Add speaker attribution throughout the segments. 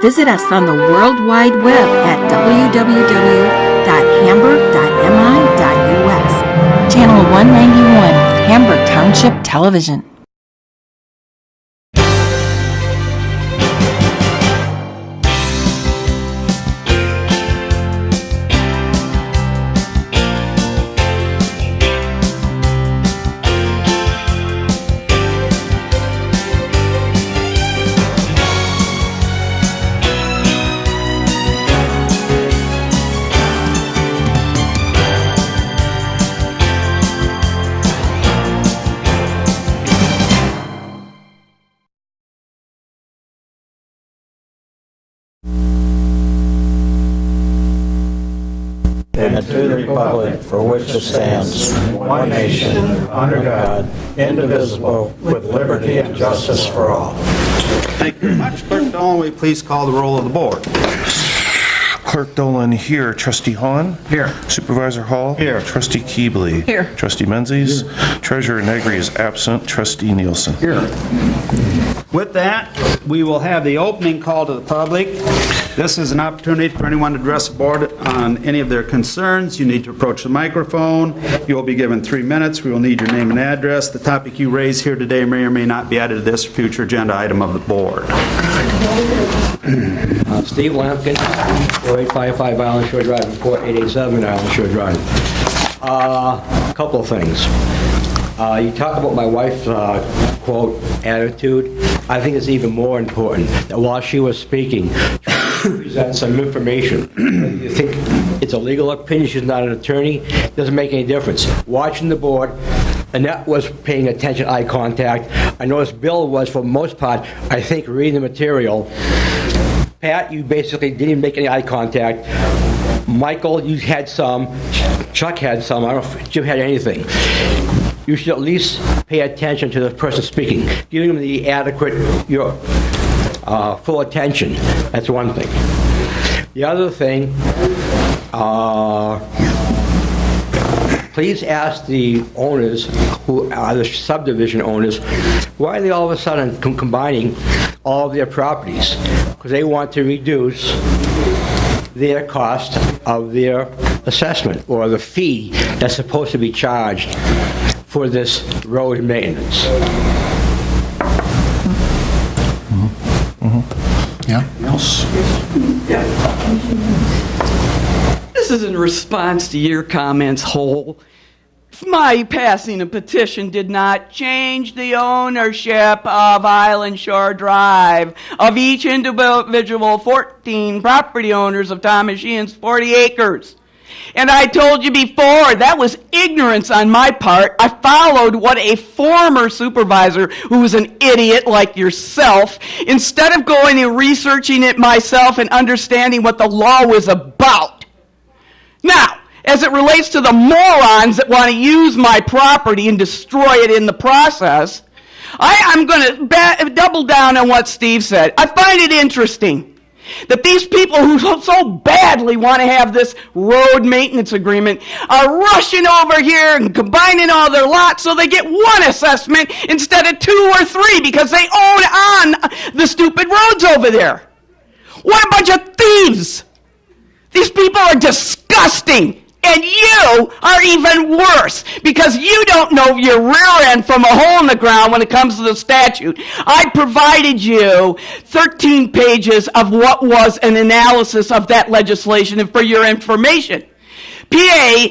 Speaker 1: Visit us on the World Wide Web at www.hamburg.mi.us. Channel 191, Hamburg Township Television.
Speaker 2: And to the republic for which it stands, one nation, under God, indivisible, with liberty and justice for all.
Speaker 3: Thank you very much. Clerk Dolan, will you please call the roll of the board?
Speaker 4: Clerk Dolan here. Trustee Hahn?
Speaker 3: Here.
Speaker 4: Supervisor Hall?
Speaker 3: Here.
Speaker 4: Trustee Keebley?
Speaker 1: Here.
Speaker 4: Trustee Menzies? Treasurer Negri is absent. Trustee Nielsen?
Speaker 3: Here. With that, we will have the opening call to the public. This is an opportunity for anyone to address the board on any of their concerns. You need to approach the microphone. You will be given 3 minutes. We will need your name and address. The topic you raise here today may or may not be added to this future agenda item of the board.
Speaker 5: Steve Lampkin, 4855 Island Shore Drive, and 4887 Island Shore Drive. A couple of things. You talk about my wife's, quote, attitude. I think it's even more important that while she was speaking, she present some information. You think it's a legal opinion, she's not an attorney, doesn't make any difference. Watching the board, Annette was paying attention, eye contact. I noticed Bill was, for the most part, I think, reading the material. Pat, you basically didn't even make any eye contact. Michael, you had some. Chuck had some. I don't know if Jim had anything. You should at least pay attention to the person speaking, giving them the adequate, full attention. That's one thing. The other thing, please ask the owners, who are the subdivision owners, why are they all of a sudden combining all of their properties? Because they want to reduce their cost of their assessment or the fee that's supposed to be charged for this road maintenance.
Speaker 3: Yeah. Else?
Speaker 6: This is in response to your comments, Hole. My passing a petition did not change the ownership of Island Shore Drive of each individual 14 property owners of Thomas Sheehan's 40 acres. And I told you before, that was ignorance on my part. I followed what a former supervisor, who was an idiot like yourself, instead of going and researching it myself and understanding what the law was about. Now, as it relates to the morons that want to use my property and destroy it in the process, I'm going to double down on what Steve said. I find it interesting that these people who so badly want to have this road maintenance agreement are rushing over here and combining all their lots so they get one assessment instead of 2 or 3 because they own on the stupid roads over there. What a bunch of thieves! These people are disgusting. And you are even worse because you don't know your rear end from a hole in the ground when it comes to the statute. I provided you 13 pages of what was an analysis of that legislation, and for your information, PA,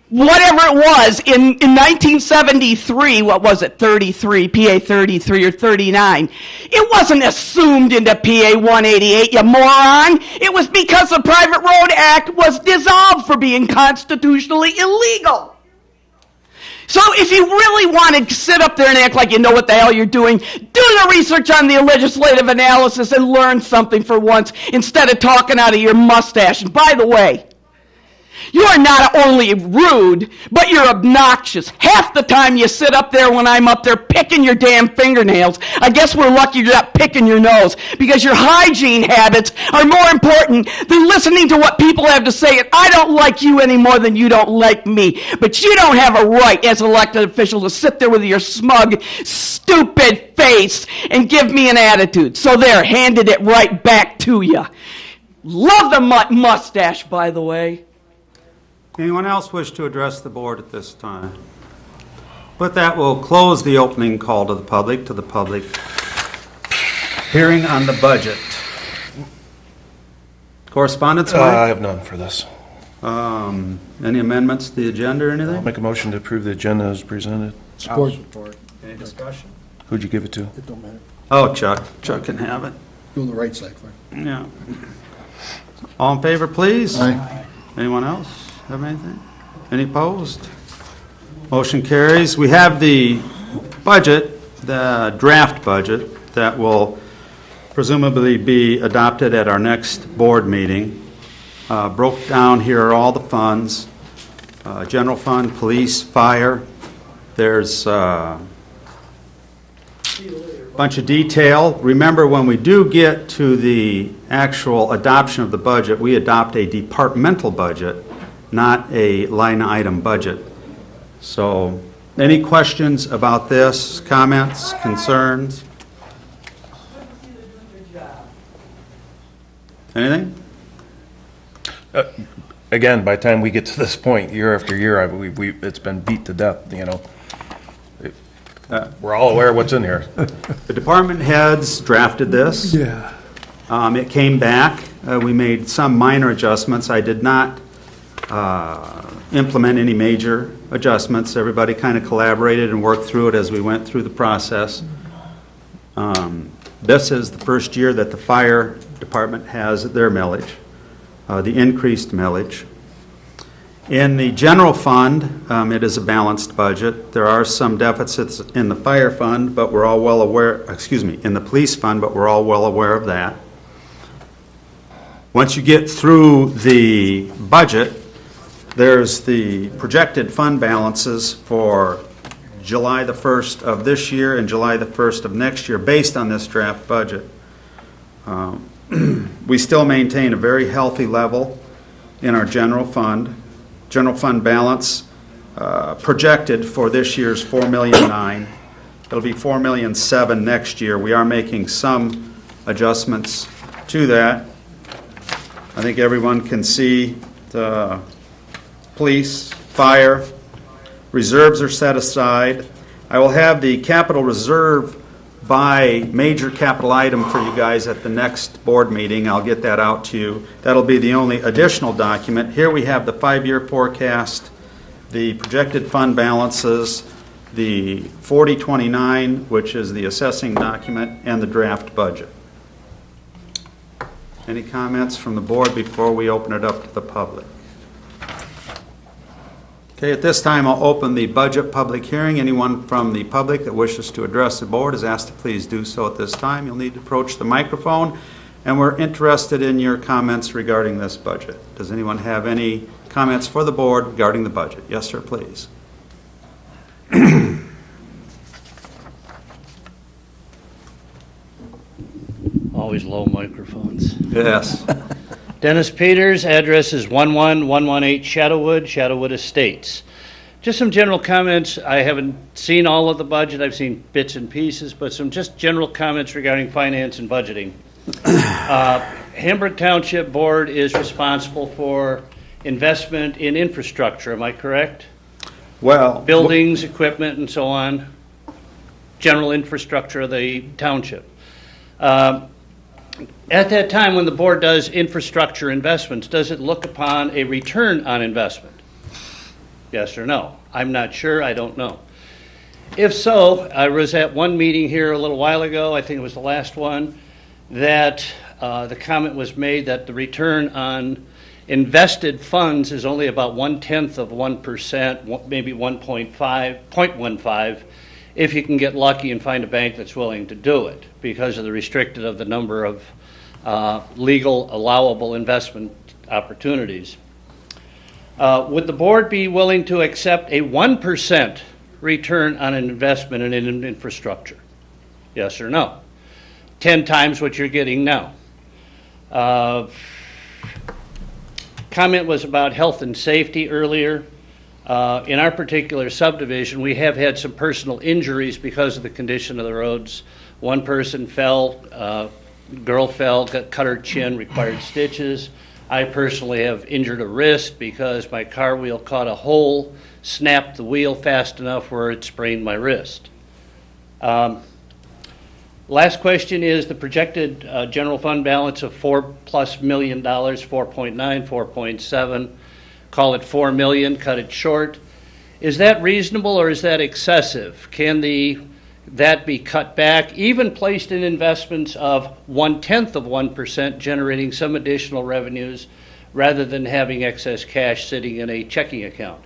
Speaker 6: whatever it was, in 1973, what was it, 33, PA 33 or 39, it wasn't assumed into PA 188, you moron. It was because the Private Road Act was dissolved for being constitutionally illegal. So if you really want to sit up there and act like you know what the hell you're doing, do the research on the legislative analysis and learn something for once instead of talking out of your mustache. And by the way, You are not only rude, but you're obnoxious. Half the time you sit up there when I'm up there picking your damn fingernails. I guess we're lucky you're not picking your nose, because your hygiene habits are more important than listening to what people have to say. And I don't like you any more than you don't like me. But you don't have a right as an elected official to sit there with your smug, stupid face and give me an attitude. So there, handed it right back to you. Love the mustache, by the way.
Speaker 3: Anyone else wish to address the board at this time? With that, we'll close the opening call to the public hearing on the budget. Correspondence,
Speaker 4: I
Speaker 3: Mike?
Speaker 4: have none for this.
Speaker 3: Any amendments to the agenda or
Speaker 4: I'll
Speaker 3: anything?
Speaker 4: make a motion to approve the agenda as presented.
Speaker 2: Support.
Speaker 3: Any discussion?
Speaker 4: Who'd you give it to?
Speaker 2: It don't matter.
Speaker 3: Oh, Chuck. Chuck can have it.
Speaker 2: Go on the right side, Frank.
Speaker 3: Yeah. All in favor, please?
Speaker 2: Aye.
Speaker 3: Anyone else have anything? Any opposed? Motion carries. We have the budget, the draft budget, that will presumably be adopted at our next board meeting. Broke down here are all the funds, general fund, police, fire. There's a bunch of detail. Remember, when we do get to the actual adoption of the budget, we adopt a departmental budget, not a line item budget. So, any questions about this? Comments, concerns? Anything?
Speaker 4: Again, by the time we get to this point, year after year, it's been beat to death, you know. We're all aware of what's in here.
Speaker 3: The department heads drafted this.
Speaker 2: Yeah.
Speaker 3: It came back. We made some minor adjustments. I did not implement any major adjustments. Everybody kind of collaborated and worked through it as we went through the process. This is the first year that the fire department has their millage, the increased millage. In the general fund, it is a balanced budget. There are some deficits in the fire fund, but we're all well aware, in the police fund, but we're all well aware of that. Once you get through the budget, there's the projected fund balances for July the 1st of this year and July the 1st of next year based on this draft budget. We still maintain a very healthy level in our general fund. General fund balance projected for this year's $4.9 million. It'll be $4.7 million next year. We are making some adjustments to that. I think everyone can see the police, fire, reserves are set aside. I will have the capital reserve by major capital item for you guys at the next board meeting. I'll get that out to you. That'll be the only additional document. Here we have the 5-year forecast, the projected fund balances, the 4029, which is the assessing document, and the draft budget. Any comments from the board before we open it up to the public? Okay, at this time, I'll open the budget public hearing. Anyone from the public that wishes to address the board is asked to please do so at this time. You'll need to approach the microphone, and we're interested in your comments regarding this budget. Does anyone have any comments for the board regarding the budget? Yes, sir, please.
Speaker 7: Always low microphones.
Speaker 3: Yes.
Speaker 7: Dennis Peters, address is 11118 Shadowwood Estates. Just some general comments. I haven't seen all of the budget. I've seen bits and pieces, but some just general comments regarding finance and budgeting. Hamburg Township Board is responsible for investment in infrastructure. Am I correct?
Speaker 3: Well,
Speaker 7: Buildings, equipment, and so on. General infrastructure of the township. At that time, when the board does infrastructure investments, does it look upon a return on investment? Yes or no? I'm not sure. I don't know. If so, I was at one meeting here a little while ago, I think it was the last one, that the comment was made that the return on invested funds is only about 1/10 of 1%, maybe 0.15, if you can get lucky and find a bank that's willing to do it, because of the restricted of the number of legal allowable investment opportunities. Would the board be willing to accept a 1% return on an investment in infrastructure? Yes or no? 10 times what you're getting now. Comment was about health and safety earlier. In our particular subdivision, we have had some personal injuries because of the condition of the roads. One person fell, girl fell, cut her chin, required stitches. I personally have injured a wrist because my car wheel caught a hole, snapped the wheel fast enough where it sprained my wrist. Last question is the projected general fund balance of $4+ million, 4.9, 4.7, call it $4 million, cut it short. Is that reasonable or is that excessive? Can that be cut back, even placed in investments of 0.1%, generating some additional revenues rather than having excess cash sitting in a checking account?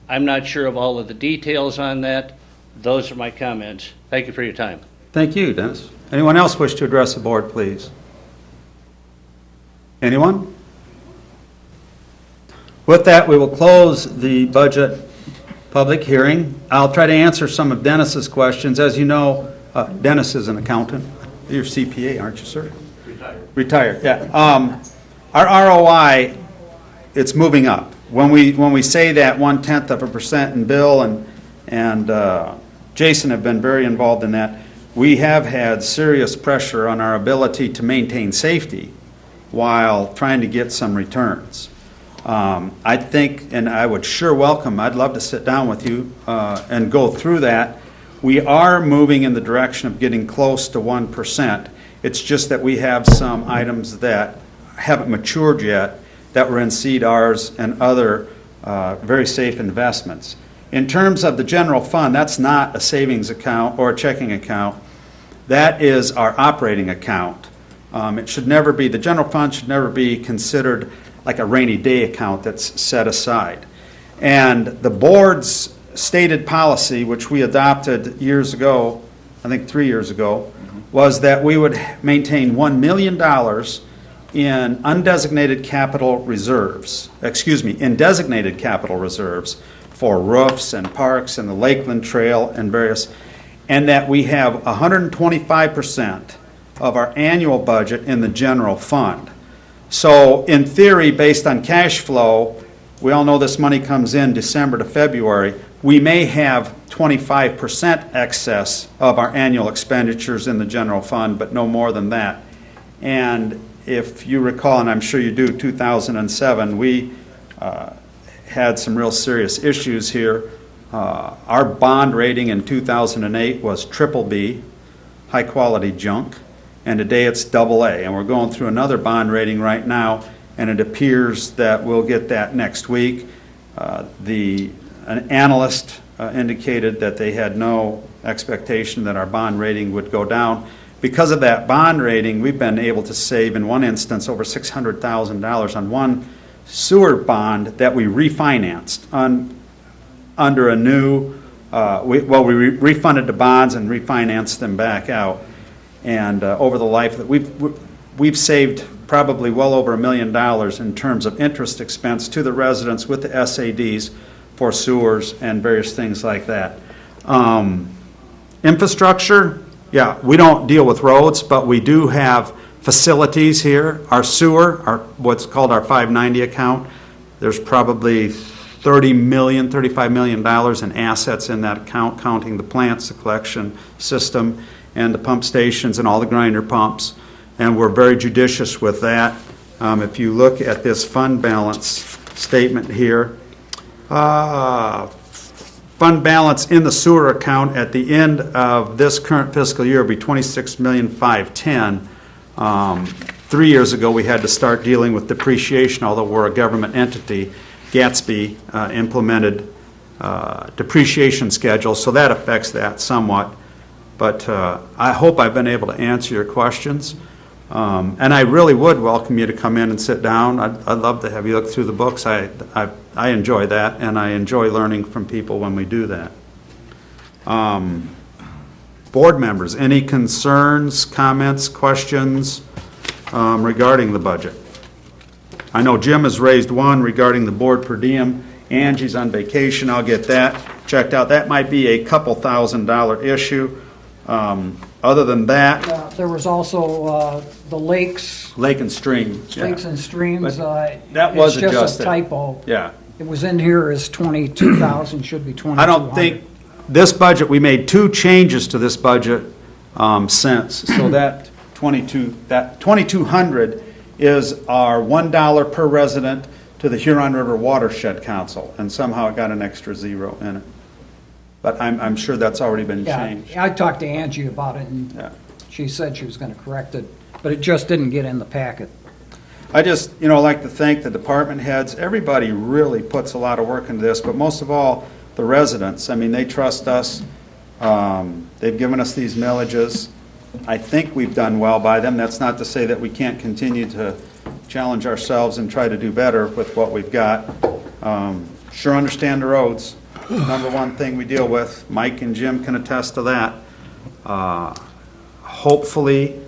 Speaker 7: I'm not sure of all of the details on that. Those are my comments. Thank you for your time.
Speaker 3: Thank you, Dennis. Anyone else wish to address the board, please? Anyone? With that, we will close the budget public hearing. I'll try to answer some of Dennis's questions. As you know, Dennis is an accountant. You're CPA, aren't you, sir? Retired, yeah. Our ROI, it's moving up. When we say that 0.1%, and Bill and Jason have been very involved in that, we have had serious pressure on our ability to maintain safety while trying to get some returns. I think, and I would sure welcome, I'd love to sit down with you and go through that. We are moving in the direction of getting close to 1%. It's just that we have some items that haven't matured yet that were in CDRs and other very safe investments. In terms of the general fund, that's not a savings account or a checking account. That is our operating account. It should never be, the general fund should never be considered like a rainy day account that's set aside. And the board's stated policy, which we adopted years ago, I think 3 years ago, was that we would maintain $1 million in undesignated capital reserves, in designated capital reserves for roofs and parks and the Lakeland Trail and various, and that we have 125% of our annual budget in the general fund. So in theory, based on cash flow, we all know this money comes in December to February, we may have 25% excess of our annual expenditures in the general fund, but no more than that. And if you recall, and I'm sure you do, 2007, we had some real serious issues here. Our bond rating in 2008 was BBB, high quality junk, and today it's AA. And we're going through another bond rating right now, and it appears that we'll get that next week. An analyst indicated that they had no expectation that our bond rating would go down. Because of that bond rating, we've been able to save, in one instance, over $600,000 on one sewer bond that we refinanced under a new, we refunded the bonds and refinanced them back out. And over the life that we've saved probably well over $1 million in terms of interest expense to the residents with the SADs for sewers and various things like that. Infrastructure, yeah, we don't deal with roads, but we do have facilities here. Our sewer, what's called our 590 account, there's probably $35 million in assets in that account, counting the plants, the collection system, and the pump stations and all the grinder pumps. And we're very judicious with that. If you look at this fund balance statement here, fund balance in the sewer account at the end of this current fiscal year will be $26,510,000. 3 years ago, we had to start dealing with depreciation, although we're a government entity. Gatsby implemented depreciation schedules, so that affects that somewhat. But I hope I've been able to answer your questions. And I really would welcome you to come in and sit down. I'd love to have you look through the books. I enjoy that, and I enjoy learning from people when we do that. Board members, any concerns, comments, questions regarding the budget? I know Jim has raised one regarding the board per diem. Angie's on vacation, I'll get that checked out. That might be a couple $1,000 issue. Other than that,
Speaker 8: There was also the lakes,
Speaker 3: lake and stream. yeah.
Speaker 8: lakes and streams.
Speaker 3: that was
Speaker 8: It's just
Speaker 3: adjusted.
Speaker 8: a typo.
Speaker 3: Yeah.
Speaker 8: It was in here as 22,000, should be 2,200.
Speaker 3: I don't think, this budget, we made 2 changes to this budget since. So that 2,200 is our $1 per resident to the Huron River Watershed Council, and somehow it got an extra 0 in it. But I'm sure that's already been
Speaker 8: Yeah,
Speaker 3: changed.
Speaker 8: I talked to Angie about it, and
Speaker 3: Yeah.
Speaker 8: she said she was going to correct it, but it just didn't get in the packet.
Speaker 3: I just, like to thank the department heads. Everybody really puts a lot of work into this, but most of all, the residents. I mean, they trust us. They've given us these millages. I think we've done well by them. That's not to say that we can't continue to challenge ourselves and try to do better with what we've got. Sure understand the roads. Number one thing we deal with. Mike and Jim can attest to that. Hopefully,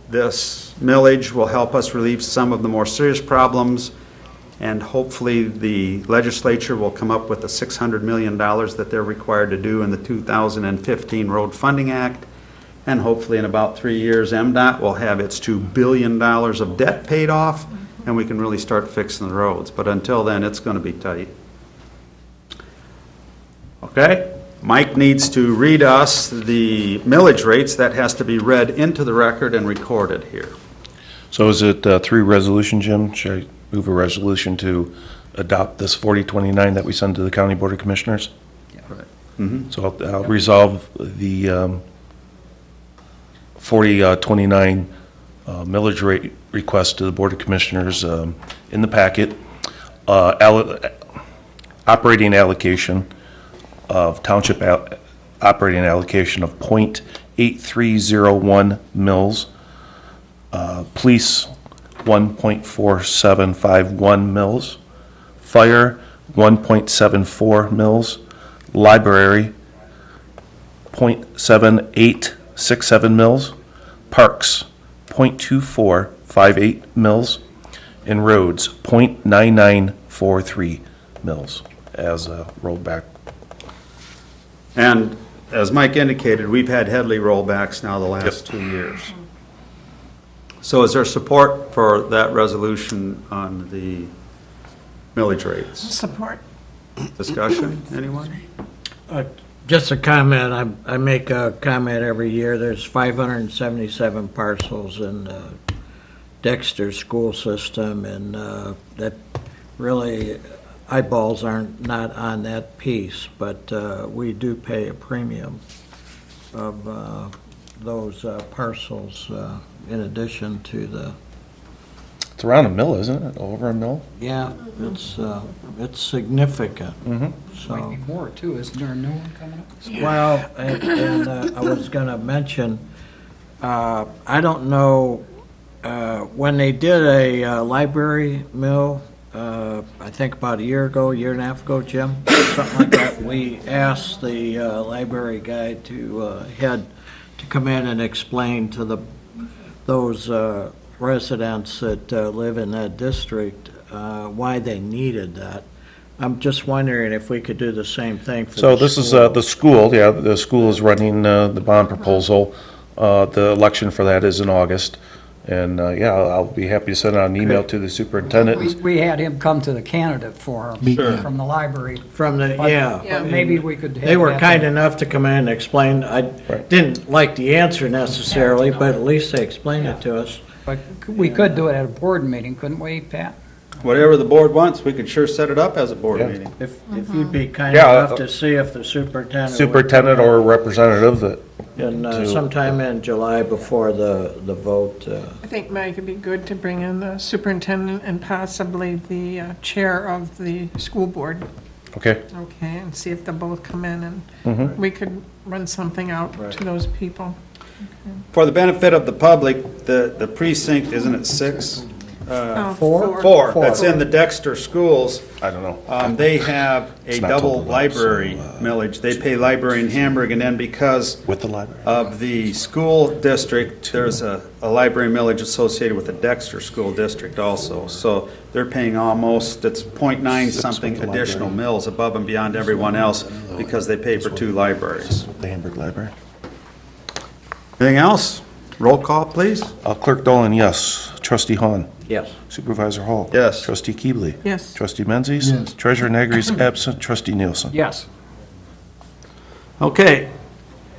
Speaker 3: this millage will help us relieve some of the more serious problems, and hopefully the legislature will come up with the $600 million that they're required to do in the 2015 Road Funding Act, and hopefully in about 3 years, MDOT will have its $2 billion of debt paid off, and we can really start fixing the roads. But until then, it's going to be tight. Okay? Mike needs to read us the millage rates. That has to be read into the record and recorded here.
Speaker 4: So is it through resolution, Jim? Should I move a resolution to adopt this 4029 that we send to the County Board of Commissioners? So I'll resolve the 4029 millage rate request to the Board of Commissioners in the packet. Operating allocation of Township operating allocation of .8301 mils. Police 1.4751 mils. Fire 1.74 mils. Library 0.7867 mils. Parks 0.2458 mils. And roads 0.9943 mils as rolled back.
Speaker 3: And as Mike indicated, we've had Headley rollbacks now the last 2 years. So is there support for that resolution on the millage rates?
Speaker 9: Support.
Speaker 3: Discussion, anyone?
Speaker 2: Just a comment. I make a comment every year. There's 577 parcels in Dexter school system, and that really eyeballs aren't not on that piece, but we do pay a premium of those parcels in addition to the.
Speaker 4: It's around a mill, isn't it? Over a mill?
Speaker 2: Yeah, it's significant. So.
Speaker 8: Might be more, too. Isn't there a new one coming up?
Speaker 2: Well, and I was going to mention, I don't know, when they did a library mill, I think about a year and a half ago, Jim, something like that, we asked the library guy to come in and explain to those residents that live in that district why they needed that. I'm just wondering if we could do the same thing for
Speaker 4: So
Speaker 2: the
Speaker 4: this is
Speaker 2: school.
Speaker 4: the school, yeah, the school is running the bond proposal. The election for that is in August. And, yeah, I'll be happy to send out an email to the superintendent.
Speaker 8: We had him come to the candidate forum from the library.
Speaker 2: From the,
Speaker 8: But-
Speaker 2: yeah.
Speaker 8: but maybe we could have
Speaker 2: They were
Speaker 8: that
Speaker 2: kind
Speaker 8: to-
Speaker 2: enough to come in and explain. I didn't like the answer necessarily, but at least they explained it to us.
Speaker 8: But we could do it at a board meeting, couldn't we, Pat?
Speaker 3: Whatever the board wants, we could sure set it up as a board
Speaker 4: Yeah.
Speaker 3: meeting.
Speaker 2: If you'd be kind
Speaker 4: Yeah,
Speaker 2: enough to see if the superintendent. would
Speaker 4: Superintendent
Speaker 2: come in.
Speaker 4: or representative that,
Speaker 2: And
Speaker 4: to-
Speaker 2: sometime in July before the vote.
Speaker 9: I think, Mike, it'd be good to bring in the superintendent and possibly the chair of the school board,
Speaker 4: okay,
Speaker 9: okay, and see if they'll both come in and we could run something out to those people.
Speaker 3: For the benefit of the public, the precinct, isn't it 6?
Speaker 9: Oh,
Speaker 3: Four, that's in the Dexter schools.
Speaker 4: I don't know.
Speaker 3: They have a
Speaker 4: It's not
Speaker 3: double
Speaker 4: total,
Speaker 3: library
Speaker 4: so,
Speaker 3: millage. They pay library in Hamburg, and then because
Speaker 4: With the library?
Speaker 3: of the school district, there's a library millage associated with the Dexter School District also. So they're paying almost, it's 0.9 something
Speaker 4: with the
Speaker 3: additional
Speaker 4: library.
Speaker 3: mills above and beyond everyone else because they pay for two libraries.
Speaker 4: The Hamburg Library.
Speaker 3: Anything else? Roll call, please.
Speaker 4: Clerk Dolan, yes. Trustee Hahn.
Speaker 5: Yes.
Speaker 4: Supervisor Hall.
Speaker 3: Yes.
Speaker 4: Trustee Keebly.
Speaker 9: Yes.
Speaker 4: Trustee Menzies. Yes. Treasurer Negri's absent. Trustee Nielsen.
Speaker 8: Yes.
Speaker 3: Okay,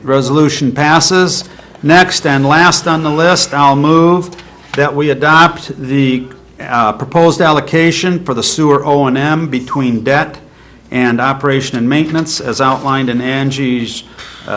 Speaker 3: resolution passes. Next and last on the list, I'll move that we adopt the proposed allocation for the sewer O&M between debt and operation and maintenance as outlined in Angie's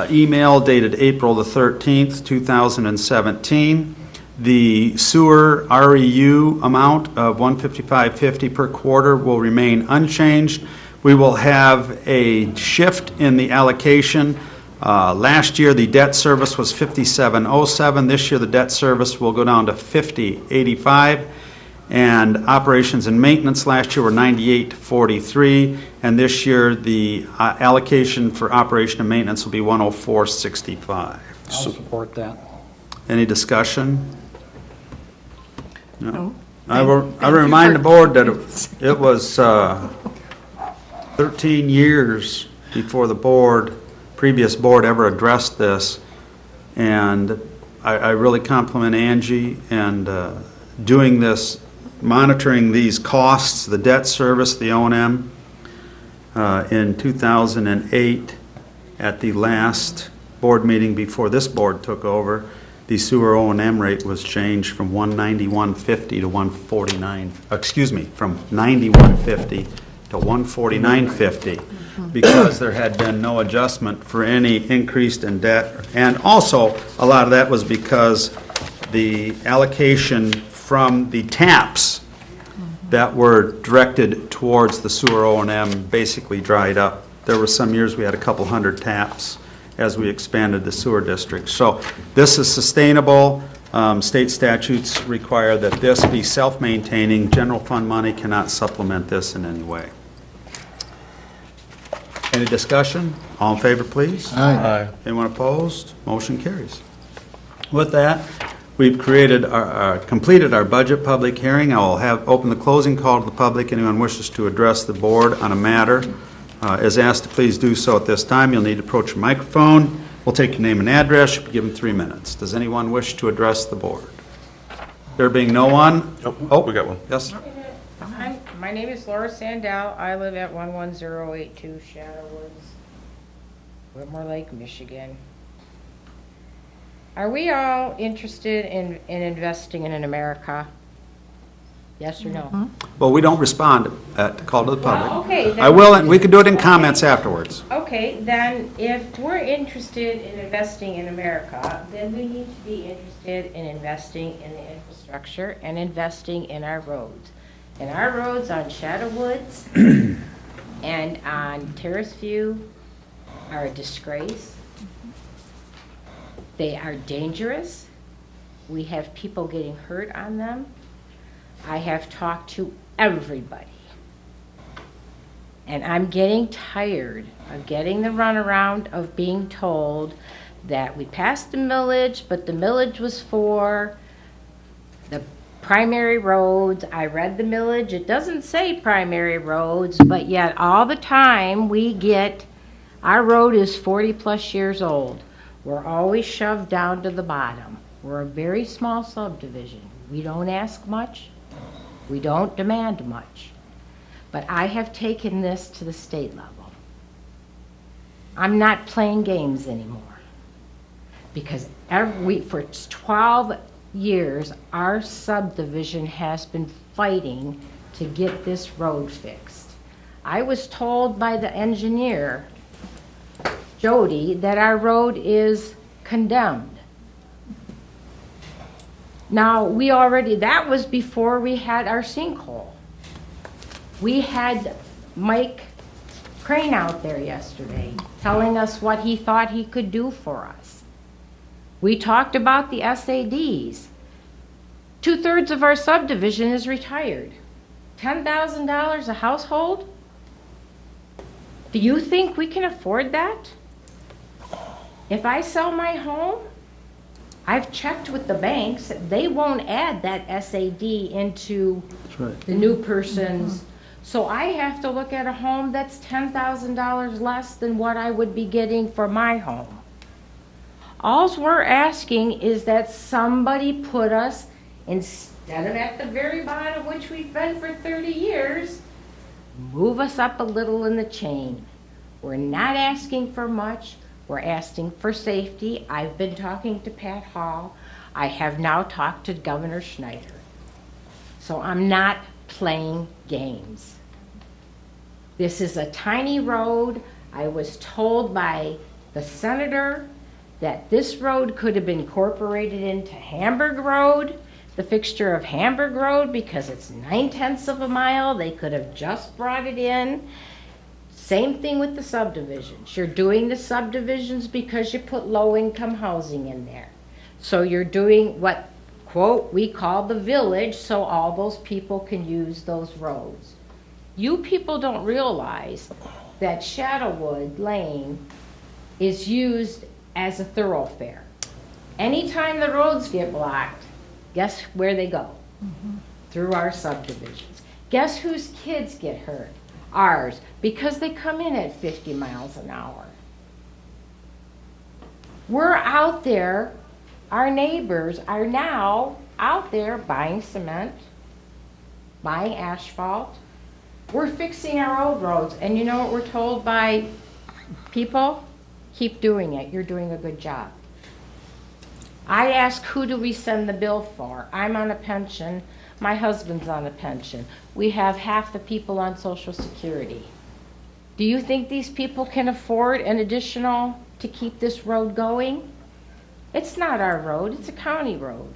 Speaker 3: email dated April the 13th, 2017. The sewer REU amount of $155.50 per quarter will remain unchanged. We will have a shift in the allocation. Last year, the debt service was $57.07. This year, the debt service will go down to $50.85. And operations and maintenance last year were $98.43. And this year, the allocation for operation and maintenance will be $104.65.
Speaker 8: I'll support that.
Speaker 3: Any discussion?
Speaker 9: No.
Speaker 3: I
Speaker 9: Thank you
Speaker 3: remind
Speaker 9: for-
Speaker 3: the board that it was 13 years before the previous board ever addressed this. And I really compliment Angie and doing this, monitoring these costs, the debt service, the O&M. In 2008, at the last board meeting before this board took over, the sewer O&M rate was changed from $191.50 to $149, excuse me, from $91.50 to $149.50 because there had been no adjustment for any increase in debt. And also, a lot of that was because the allocation from the taps that were directed towards the sewer O&M basically dried up. There were some years we had a couple hundred taps as we expanded the sewer district. So this is sustainable. State statutes require that this be self-maintaining. General fund money cannot supplement this in any way. Any discussion? All in favor, please?
Speaker 4: Aye.
Speaker 3: Anyone opposed? Motion carries. With that, we've completed our budget public hearing. I will open the closing call to the public. Anyone wishes to address the board on a matter is asked to please do so at this time. You'll need to approach your microphone. We'll take your name and address. You'll be given 3 minutes. Does anyone wish to address the board? There being no one?
Speaker 4: Oh, we got one.
Speaker 3: Yes?
Speaker 10: Hi, my name is Laura Sandell. I live at 11082 Shadow Woods, Whitmore Lake, Michigan. Are we all interested in investing in America? Yes or no?
Speaker 3: Well, we don't respond at the call to the public.
Speaker 10: Well, okay, then-
Speaker 3: I will, we can do it in comments afterwards.
Speaker 10: Okay, then if we're interested in investing in America, then we need to be interested in investing in the infrastructure and investing in our roads. And our roads on Shadow Woods and on Terrace View are a disgrace. They are dangerous. We have people getting hurt on them. I have talked to everybody. And I'm getting tired of getting the runaround of being told that we passed the millage, but the millage was for the primary roads. I read the millage. It doesn't say primary roads, but yet all the time we get, our road is 40-plus years old. We're always shoved down to the bottom. We're a very small subdivision. We don't ask much. We don't demand much. But I have taken this to the state level. I'm not playing games anymore. Because for 12 years, our subdivision has been fighting to get this road fixed. I was told by the engineer, Jody, that our road is condemned. Now, that was before we had our sinkhole. We had Mike Crane out there yesterday telling us what he thought he could do for us. We talked about the SADs. 2/3 of our subdivision is retired. $10,000 a household? Do you think we can afford that? If I sell my home, I've checked with the banks, they won't add that SAD into the new person's. So I have to look at a home that's $10,000 less than what I would be getting for my home. Alls we're asking is that somebody put us, instead of at the very bottom, which we've been for 30 years, move us up a little in the chain. We're not asking for much. We're asking for safety. I've been talking to Pat Hall. I have now talked to Governor Schneider. So I'm not playing games. This is a tiny road. I was told by the senator that this road could have been incorporated into Hamburg Road, the fixture of Hamburg Road, because it's 9/10 of a mile. They could have just brought it in. Same thing with the subdivisions. You're doing the subdivisions because you put low-income housing in there. So you're doing what, quote, we call the village, so all those people can use those roads. You people don't realize that Shadowwood Lane is used as a thoroughfare. Anytime the roads get blocked, guess where they go? Through our subdivisions. Guess whose kids get hurt? Ours, because they come in at 50 miles an hour. We're out there, our neighbors are now out there buying cement, buying asphalt. We're fixing our old roads, and you know what we're told by people? Keep doing it, you're doing a good job. I ask, who do we send the bill for? I'm on a pension. My husband's on a pension. We have half the people on Social Security. Do you think these people can afford an additional to keep this road going? It's not our road, it's a county road.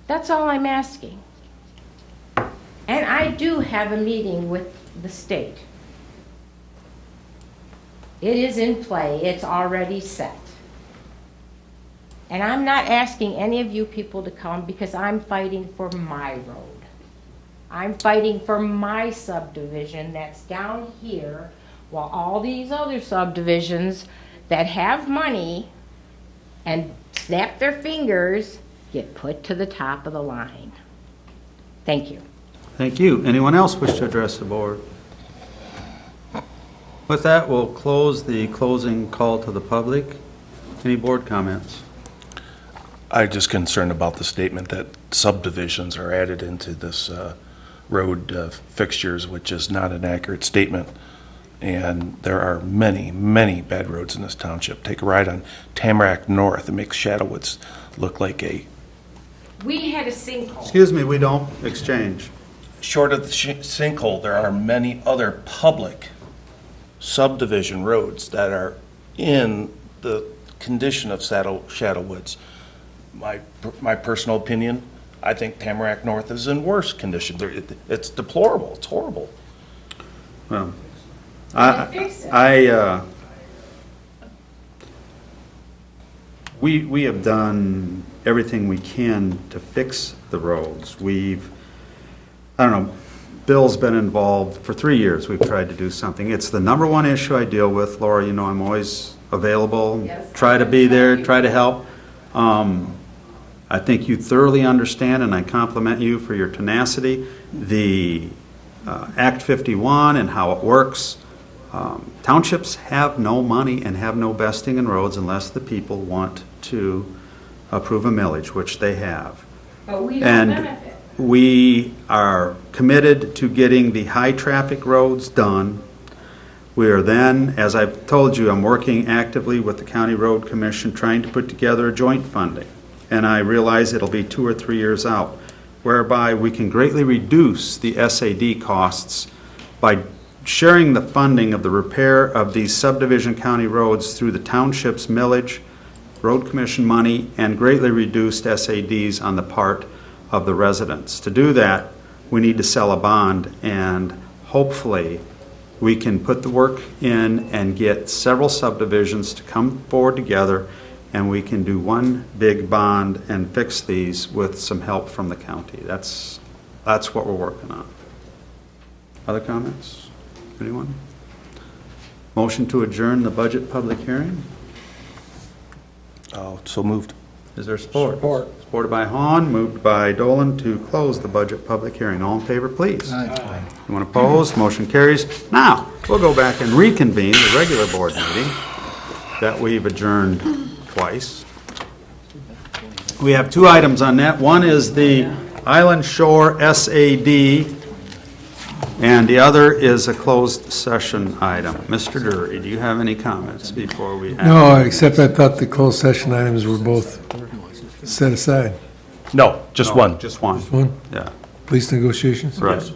Speaker 10: That's all I'm asking. And I do have a meeting with the state. It is in play, it's already set. And I'm not asking any of you people to come because I'm fighting for my road. I'm fighting for my subdivision that's down here, while all these other subdivisions that have money and snap their fingers get put to the top of the line. Thank you.
Speaker 3: Thank you. Anyone else wish to address the board? With that, we'll close the closing call to the public. Any board comments?
Speaker 4: I'm just concerned about the statement that subdivisions are added into this road fixtures, which is not an accurate statement. And there are many, many bad roads in this township. Take a ride on Tamarack North. It makes Shadowwoods look like a...
Speaker 10: We had a sinkhole.
Speaker 3: Excuse me, we don't exchange.
Speaker 4: Short of the sinkhole, there are many other public subdivision roads that are in the condition of Shadowwoods. My personal opinion, I think Tamarack North is in worse condition. It's deplorable. It's horrible.
Speaker 3: Well, we have done everything we can to fix the roads. I don't know, Bill's been involved for 3 years. We've tried to do something. It's the number one issue I deal with. Laura, you know I'm always available.
Speaker 10: Yes.
Speaker 3: Try to be there, try to help. I think you thoroughly understand, and I compliment you for your tenacity, the Act 51 and how it works. Townships have no money and have no vesting in roads unless the people want to approve a millage, which they have.
Speaker 10: But we don't benefit.
Speaker 3: We are committed to getting the high traffic roads done. We are then, as I've told you, I'm working actively with the County Road Commission trying to put together a joint funding. And I realize it'll be 2 or 3 years out, whereby we can greatly reduce the SAD costs by sharing the funding of the repair of these subdivision county roads through the township's millage, road commission money, and greatly reduced SADs on the part of the residents. To do that, we need to sell a bond, and hopefully we can put the work in and get several subdivisions to come forward together and we can do one big bond and fix these with some help from the county. That's what we're working on. Other comments? Anyone? Motion to adjourn the budget public hearing?
Speaker 4: Oh, so moved.
Speaker 3: Is there support? Support. Supported by Hahn, moved by Dolan to close the budget public hearing. All in favor, please.
Speaker 8: Aye.
Speaker 3: Anyone opposed? Motion carries. Now, we'll go back and reconvene the regular board meeting that we've adjourned twice. We have two items on that. One is the Island Shore SAD, and the other is a closed session item. Mr. Dury, do you have any comments before we?
Speaker 11: No, except I thought the closed session items were both set aside.
Speaker 4: No, just one.
Speaker 3: Just one.
Speaker 11: One,
Speaker 3: Yeah,
Speaker 11: police negotiations?
Speaker 3: right.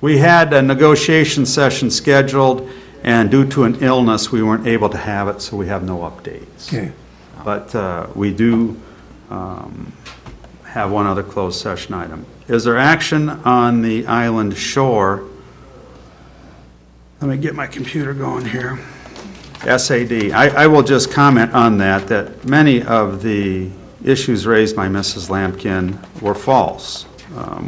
Speaker 3: We had a negotiation session scheduled, and due to an illness, we weren't able to have it, so we have no updates.
Speaker 11: Okay.
Speaker 3: But we do have one other closed session item. Is there action on the Island Shore? Let me get my computer going here. SAD. I will just comment on that many of the issues raised by Mrs. Lampkin were false.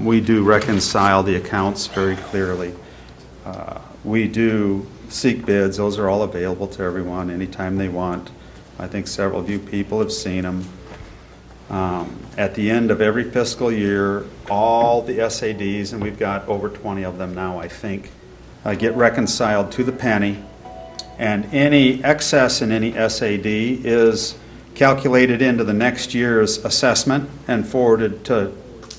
Speaker 3: We do reconcile the accounts very clearly. We do seek bids. Those are all available to everyone anytime they want. I think several of you people have seen them. At the end of every fiscal year, all the SADs, and we've got over 20 of them now, I think, get reconciled to the penny, and any excess in any SAD is calculated into the next year's assessment and forwarded to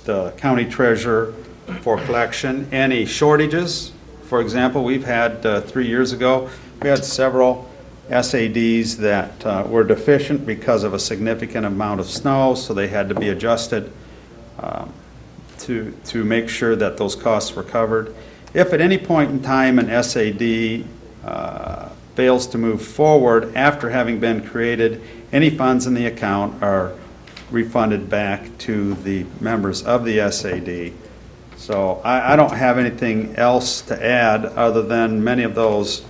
Speaker 3: the county treasurer for collection. Any shortages, for example, we've had 3 years ago, we had several SADs that were deficient because of a significant amount of snow, so they had to be adjusted to make sure that those costs were covered. If at any point in time an SAD fails to move forward after having been created, any funds in the account are refunded back to the members of the SAD. So I don't have anything else to add other than many of those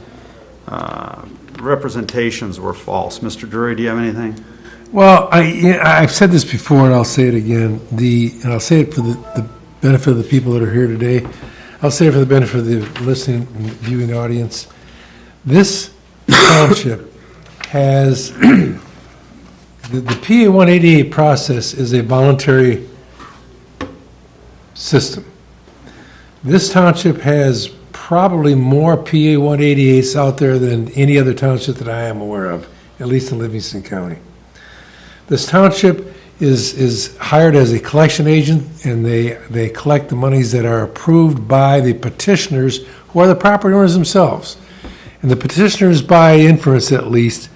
Speaker 3: representations were false. Mr. Drury, do you have anything?
Speaker 11: Well, I've said this before, and I'll say it again. And I'll say it for the benefit of the people that are here today. I'll say it for the benefit of the listening and viewing audience. This township has the PA 188 process is a voluntary system. This township has probably more PA 188s out there than any other township that I am aware of, at least in Livingston County. This township is hired as a collection agent, and they collect the monies that are approved by the petitioners, who are the property owners themselves. And the petitioners, by inference at least,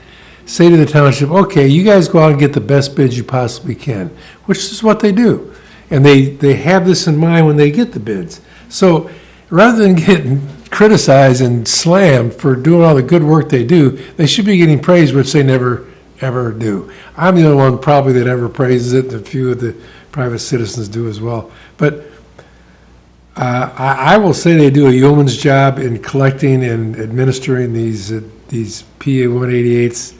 Speaker 11: say to the township, okay, you guys go out and get the best bids you possibly can, which is what they do. And they have this in mind when they get the bids. So rather than getting criticized and slammed for doing all the good work they do, they should be getting praise, which they never, ever do. I'm the only one probably that ever praises it. A few of the private citizens do as well. But I will say they do a yeoman's job in collecting and administering these PA 188s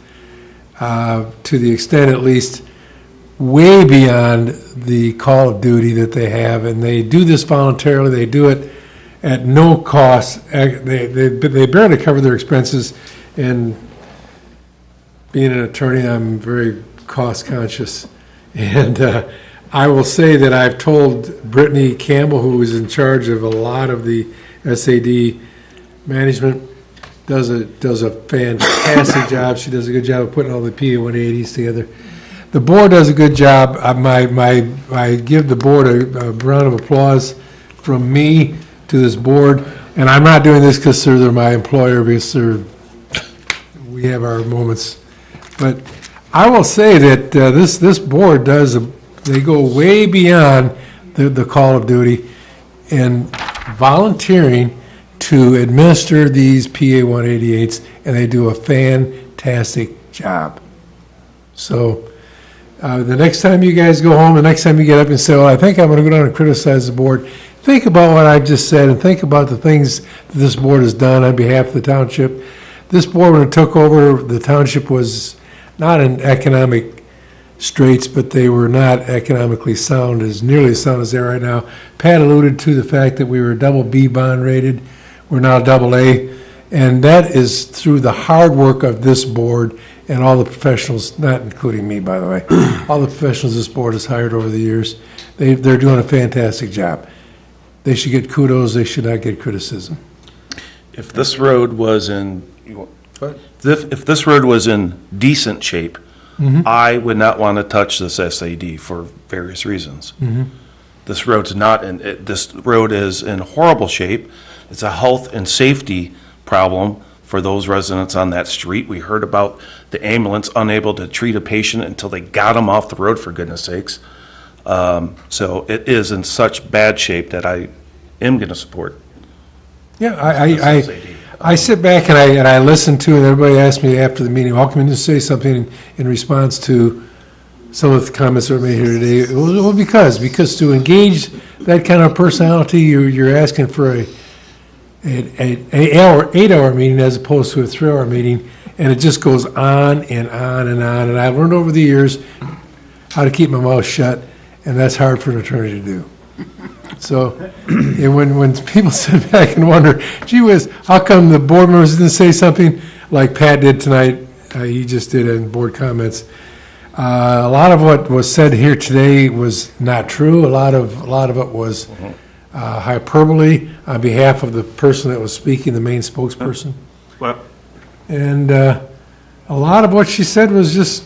Speaker 11: to the extent, at least, way beyond the call of duty that they have. And they do this voluntarily. They do it at no cost. They barely cover their expenses. And being an attorney, I'm very cost conscious. And I will say that I've told Brittany Campbell, who is in charge of a lot of the SAD management, does a fantastic job. She does a good job of putting all the PA 180s together. The board does a good job. I give the board a round of applause from me to this board. And I'm not doing this because they're my employer, because we have our moments. But I will say that this board they go way beyond the call of duty and volunteering to administer these PA 188s, and they do a fantastic job. So the next time you guys go home, the next time you get up and say, well, I think I'm going to go down and criticize the board, think about what I've just said and think about the things that this board has done on behalf of the township. This board, when it took over, the township was not in economic straits, but they were not economically sound, as nearly as sound as they are right now. Pat alluded to the fact that we were double B bond rated. We're now double A, and that is through the hard work of this board and all the professionals, not including me, by the way, all the professionals this board has hired over the years. They're doing a fantastic job. They should get kudos. They should not get criticism.
Speaker 4: If this road was in, if this road was in decent shape, I would not want to touch this SAD for various reasons. This road's not in, this road is in horrible shape. It's a health and safety problem for those residents on that street. We heard about the ambulance unable to treat a patient until they got him off the road, for goodness sakes. So it is in such bad shape that I am going to support.
Speaker 11: Yeah, I sit back and I listen to, and everybody asks me after the meeting, how come you didn't say something in response to some of the comments that were made here today? Well, because to engage that kind of personality, you're asking for an 8-hour meeting as opposed to a 3-hour meeting, and it just goes on and on and on. And I've learned over the years how to keep my mouth shut, and that's hard for an attorney to do. So, and when people sit back and wonder, gee whiz, how come the board members didn't say something like Pat did tonight? He just did in board comments. A lot of what was said here today was not true. A lot of it was hyperbole on behalf of the person that was speaking, the main spokesperson.
Speaker 3: Well,
Speaker 11: And a lot of what she said was just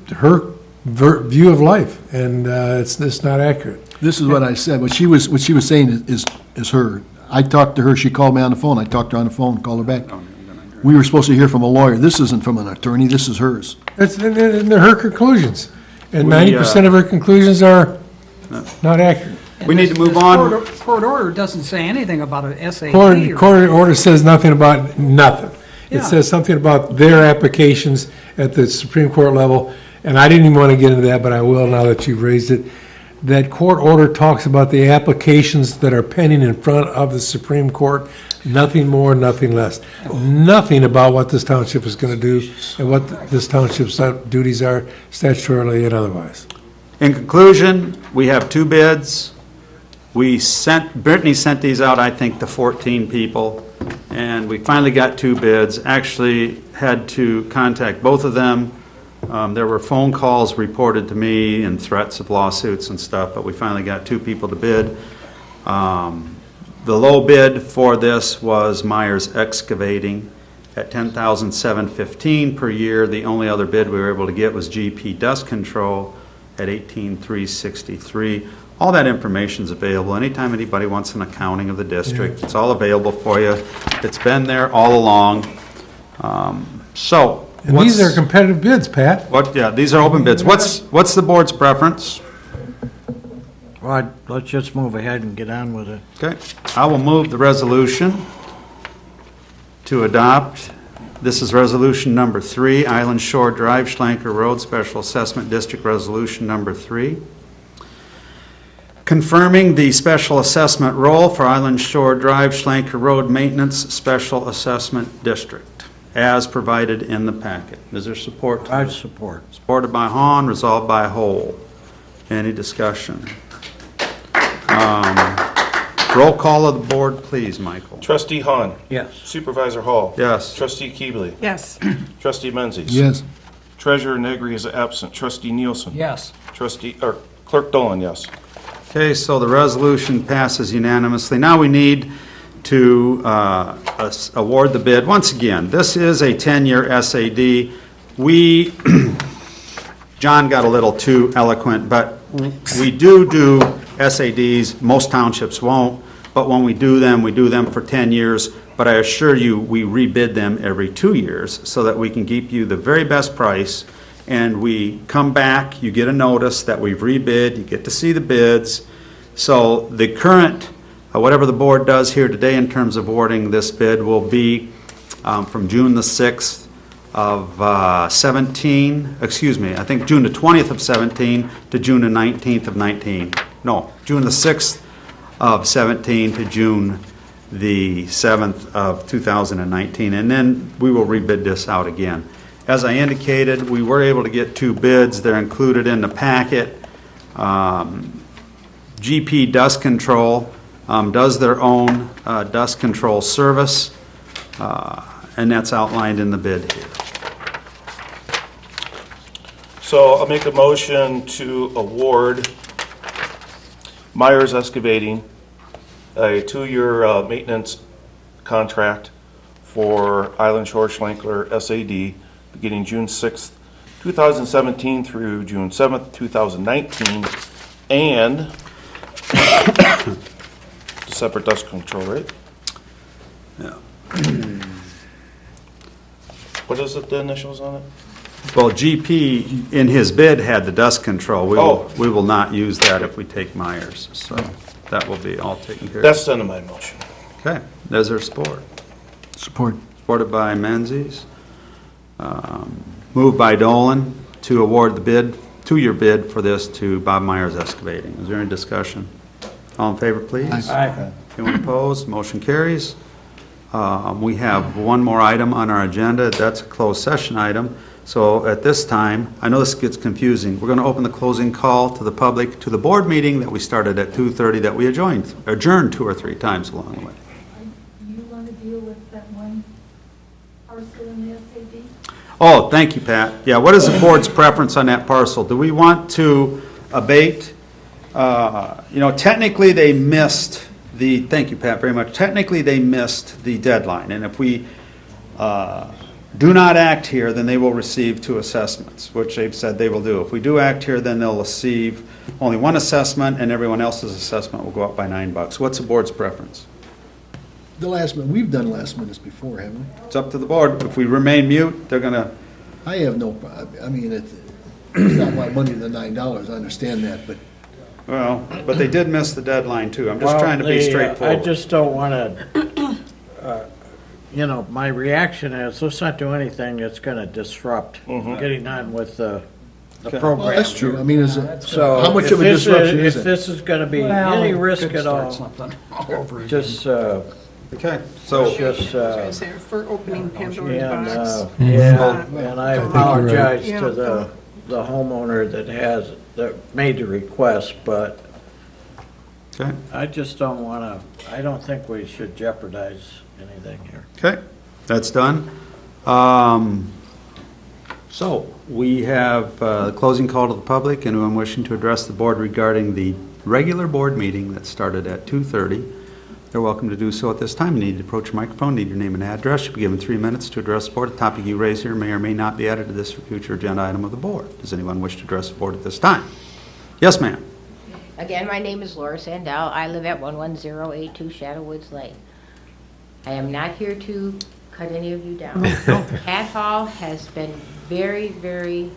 Speaker 11: her view of life, and it's not accurate.
Speaker 12: This is what I said. What she was saying is her. I talked to her. She called me on the phone. I talked to her on the phone, called her back. We were supposed to hear from a lawyer. This isn't from an attorney. This is hers.
Speaker 11: And they're her conclusions, and 90% of her conclusions are not accurate.
Speaker 3: we need to move on.
Speaker 8: Court order doesn't say anything about an SAD.
Speaker 11: Court order says nothing about nothing. It
Speaker 8: Yeah.
Speaker 11: says something about their applications at the Supreme Court level, and I didn't even want to get into that, but I will now that you've raised it. That court order talks about the applications that are pending in front of the Supreme Court, nothing more, nothing less. Nothing about what this township is going to do and what this township's duties are statutorily and otherwise.
Speaker 3: In conclusion, we have 2 bids. Brittany sent these out, I think, to 14 people, and we finally got 2 bids. Actually had to contact both of them. There were phone calls reported to me and threats of lawsuits and stuff, but we finally got 2 people to bid. The low bid for this was Myers Excavating at $10,715 per year. The only other bid we were able to get was GP Dust Control at $18,363. All that information is available. Anytime anybody wants an accounting of the district, it's all available for you. It's been there all along.
Speaker 11: And these are competitive bids, Pat.
Speaker 3: Yeah, these are open bids. What's the board's preference?
Speaker 2: Well, let's just move ahead and get on with it.
Speaker 3: Okay, I will move the resolution to adopt. This is resolution number 3, Island Shore Drive, Schlenker Road, Special Assessment District Resolution number 3. Confirming the special assessment role for Island Shore Drive, Schlenker Road Maintenance Special Assessment District, as provided in the packet. Is there support?
Speaker 2: I support.
Speaker 3: Supported by Hahn, resolved by Whole. Any discussion? Roll call of the board, please, Michael.
Speaker 4: Trustee Hahn.
Speaker 2: Yes.
Speaker 4: Supervisor Hall.
Speaker 3: Yes.
Speaker 4: Trustee Keebly.
Speaker 9: Yes.
Speaker 4: Trustee Menzies.
Speaker 12: Yes.
Speaker 4: Treasurer Negri is absent. Trustee Nielsen.
Speaker 8: Yes.
Speaker 4: Clerk Dolan, yes.
Speaker 3: Okay, so the resolution passes unanimously. Now we need to award the bid. Once again, this is a 10-year SAD. John got a little too eloquent, but we do SADs. Most townships won't, but when we do them for 10 years. But I assure you, we rebid them every 2 years so that we can keep you the very best price. And we come back, you get a notice that we've rebid, you get to see the bids. So the current, whatever the board does here today in terms of awarding this bid will be from June the 6th of 17, excuse me, I think June the 20th of 17 to June the 19th of 19. No, June the 6th of 17 to June the 7th of 2019. And then we will rebid this out again. As I indicated, we were able to get 2 bids. They're included in the packet. GP Dust Control does their own dust control service, and that's outlined in the bid here.
Speaker 4: So I'll make a motion to award Myers Excavating a 2-year maintenance contract for Island Shore Schlenkler SAD beginning June 6th, 2017 through June 7th, 2019, and the separate dust control, right?
Speaker 3: Yeah.
Speaker 4: What is it, the initials on it?
Speaker 3: Well, GP in his bid had the dust control. We will not use that if we take Myers, so that will be all taken care of.
Speaker 4: That's the end of my motion.
Speaker 3: Okay, there's our support.
Speaker 12: Support.
Speaker 3: Supported by Menzies. Moved by Dolan to award the bid, 2-year bid for this to Bob Myers Excavating. Is there any discussion? All in favor, please?
Speaker 2: Aye.
Speaker 3: Anyone opposed? Motion carries. We have one more item on our agenda. That's a closed session item. So at this time, I know this gets confusing. We're going to open the closing call to the public to the board meeting that we started at 2:30 that we adjourned 2 or 3 times along the way.
Speaker 13: You want to deal with that one parcel in the SAD?
Speaker 3: Oh, thank you, Pat. Yeah, what is the board's preference on that parcel? Do we want to abate? Technically they missed the, thank you, Pat, very much. Technically they missed the deadline, and if we do not act here, then they will receive 2 assessments, which they've said they will do. If we do act here, then they'll receive only 1 assessment, and everyone else's assessment will go up by $9. What's the board's preference?
Speaker 12: The last minute, we've done last minutes before, haven't we?
Speaker 3: It's up to the board. If we remain mute, they're going to...
Speaker 12: I have no, I mean, it's not my money, the $9, I understand that, but
Speaker 3: Well, but they did miss the deadline, too. I'm just trying to be straightforward.
Speaker 2: I just don't want to, my reaction is, let's not do anything that's going to disrupt getting on with the program.
Speaker 12: well, that's true. I mean, is it,
Speaker 2: So
Speaker 12: how much
Speaker 2: if
Speaker 12: of a
Speaker 2: this
Speaker 12: disruption
Speaker 2: If
Speaker 12: is it?
Speaker 2: this is going to be
Speaker 8: Well,
Speaker 2: any
Speaker 8: it
Speaker 2: risk
Speaker 8: could
Speaker 2: at
Speaker 8: start
Speaker 2: all,
Speaker 8: something all over again.
Speaker 2: just,
Speaker 3: Okay, so...
Speaker 2: just,
Speaker 9: For opening Pandora's
Speaker 2: and,
Speaker 9: box.
Speaker 2: and I apologize
Speaker 9: Yeah.
Speaker 2: to the homeowner that made the request, but
Speaker 3: Okay.
Speaker 2: I just don't want to, I don't think we should jeopardize anything here.
Speaker 3: Okay, that's done. So, we have the closing call to the public. Anyone wishing to address the board regarding the regular board meeting that started at 2:30, they're welcome to do so at this time. You need to approach your microphone, need your name and address. You'll be given 3 minutes to address the board. The topic you raise here may or may not be added to this or future agenda item of the board. Does anyone wish to address the board at this time? Yes, ma'am.
Speaker 10: Again, my name is Laura Sandell. I live at 11082 Shadow Woods Lane. I am not here to cut any of you down. Pat Hall has been very, very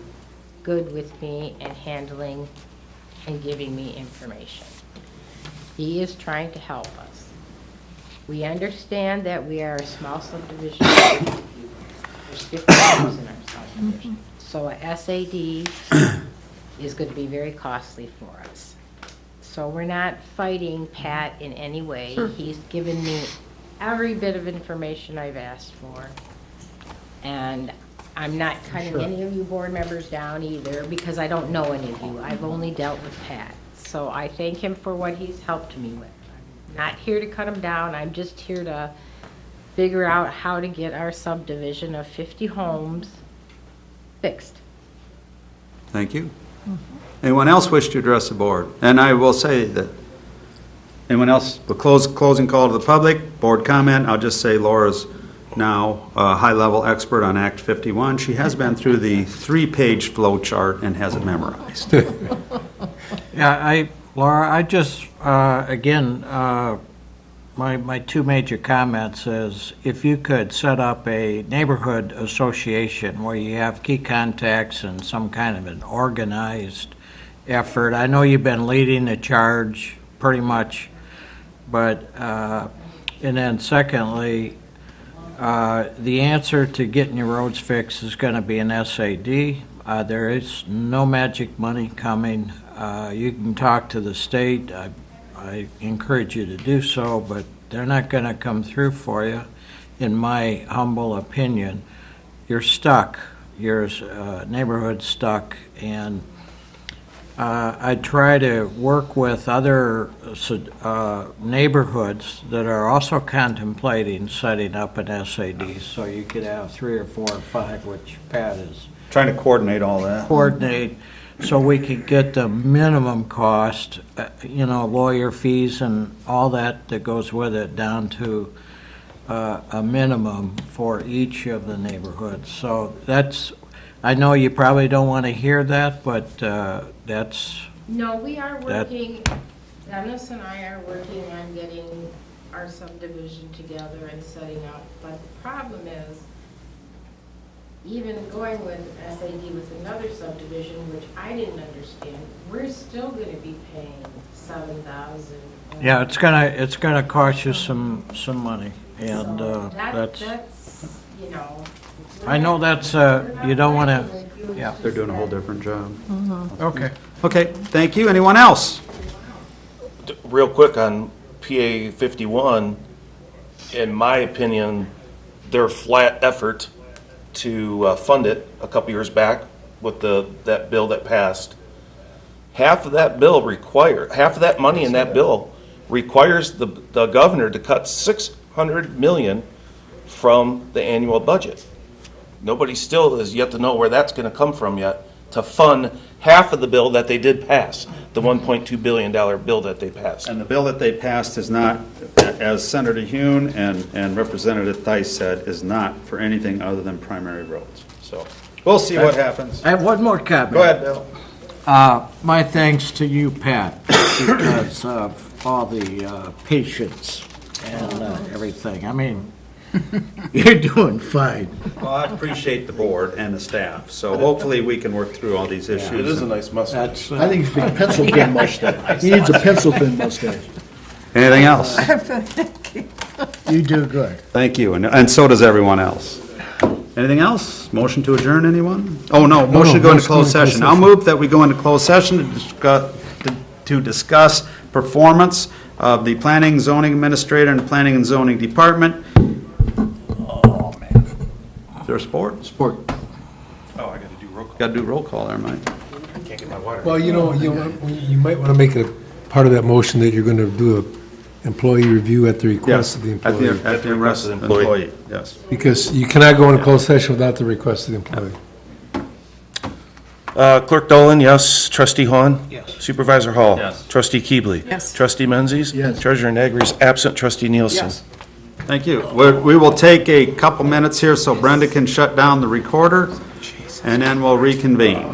Speaker 10: good with me in handling and giving me information. He is trying to help us. We understand that we are a small subdivision. There's 50 homes in our subdivision. So a SAD is going to be very costly for us. So we're not fighting Pat in any way. He's given me every bit of information I've asked for. And I'm not cutting any of you board members down either, because I don't know any of you. I've only dealt with Pat. So I thank him for what he's helped me with. I'm not here to cut him down. I'm just here to figure out how to get our subdivision of 50 homes fixed.
Speaker 3: Thank you. Anyone else wish to address the board? And I will say that, anyone else, we'll closing call to the public, board comment. I'll just say Laura's now a high-level expert on Act 51. She has been through the 3-page flow chart and has it memorized.
Speaker 2: Yeah, Laura, I just, again, my 2 major comments is if you could set up a neighborhood association where you have key contacts and some kind of an organized effort. I know you've been leading the charge pretty much, but, and then secondly, the answer to getting your roads fixed is going to be an SAD. There is no magic money coming. You can talk to the state. I encourage you to do so, but they're not going to come through for you, in my humble opinion. You're stuck years, neighborhood stuck, and I try to work with other neighborhoods that are also contemplating setting up an SAD, so you could have 3 or 4 or 5, which Pat is
Speaker 3: Trying to coordinate all that.
Speaker 2: coordinate, so we could get the minimum cost, lawyer fees and all that goes with it, down to a minimum for each of the neighborhoods. So that's, I know you probably don't want to hear that, but that's,
Speaker 10: No, we are working, Dennis and I are working on getting our subdivision together and setting up, but the problem is, even going with SAD with another subdivision, which I didn't understand, we're still gonna be paying $7,000.
Speaker 2: yeah, it's gonna cost you some money, and that's, I know that's, you don't want to, yeah.
Speaker 3: They're doing a whole different job.
Speaker 2: Okay.
Speaker 3: Okay, thank you. Anyone else?
Speaker 4: Real quick on PA 51, in my opinion, their flat effort to fund it a couple years back with that bill that passed, half of that money in that bill requires the governor to cut $600 million from the annual budget. Nobody still has yet to know where that's going to come from yet to fund half of the bill that they did pass, the $1.2 billion bill that they passed.
Speaker 3: And the bill that they passed is not, as Senator Hune and Representative Theis said, is not for anything other than primary roads. So we'll see what happens.
Speaker 2: I have one more comment.
Speaker 3: Go ahead, Bill.
Speaker 2: My thanks to you, Pat, because of all the patience and everything. I mean, you're doing fine.
Speaker 3: Well, I appreciate the board and the staff, so hopefully we can work through all these issues.
Speaker 4: It is a nice mustache.
Speaker 12: I think he's being pencil thin mustache. He needs a pencil thin mustache.
Speaker 3: Anything else?
Speaker 2: You do good.
Speaker 3: Thank you, and so does everyone else. Anything else? Motion to adjourn, anyone? Oh, no, motion to go into closed session. I'll move that we go into closed session to discuss performance of the planning, zoning administrator, and planning and zoning department. Oh, man. Is there a support?
Speaker 12: Support.
Speaker 4: Oh, I got to do roll call.
Speaker 3: Got to do roll call there, Mike.
Speaker 4: I can't get my water.
Speaker 11: Well, you might want to make it a part of that motion that you're going to do a employee review at the request of the employee.
Speaker 3: At the request of the employee, yes.
Speaker 11: Because you cannot go into closed session without the request of the employee.
Speaker 4: Clerk Dolan, yes. Trustee Hahn?
Speaker 2: Yes.
Speaker 4: Supervisor Hall?
Speaker 3: Yes.
Speaker 4: Trustee Keebly?
Speaker 9: Yes.
Speaker 4: Trustee Menzies?
Speaker 12: Yes.
Speaker 4: Treasurer Nagry is absent. Trustee Nielsen?
Speaker 9: Yes.
Speaker 3: Thank you. We will take a couple minutes here so Brenda can shut down the recorder, and then we'll reconvene.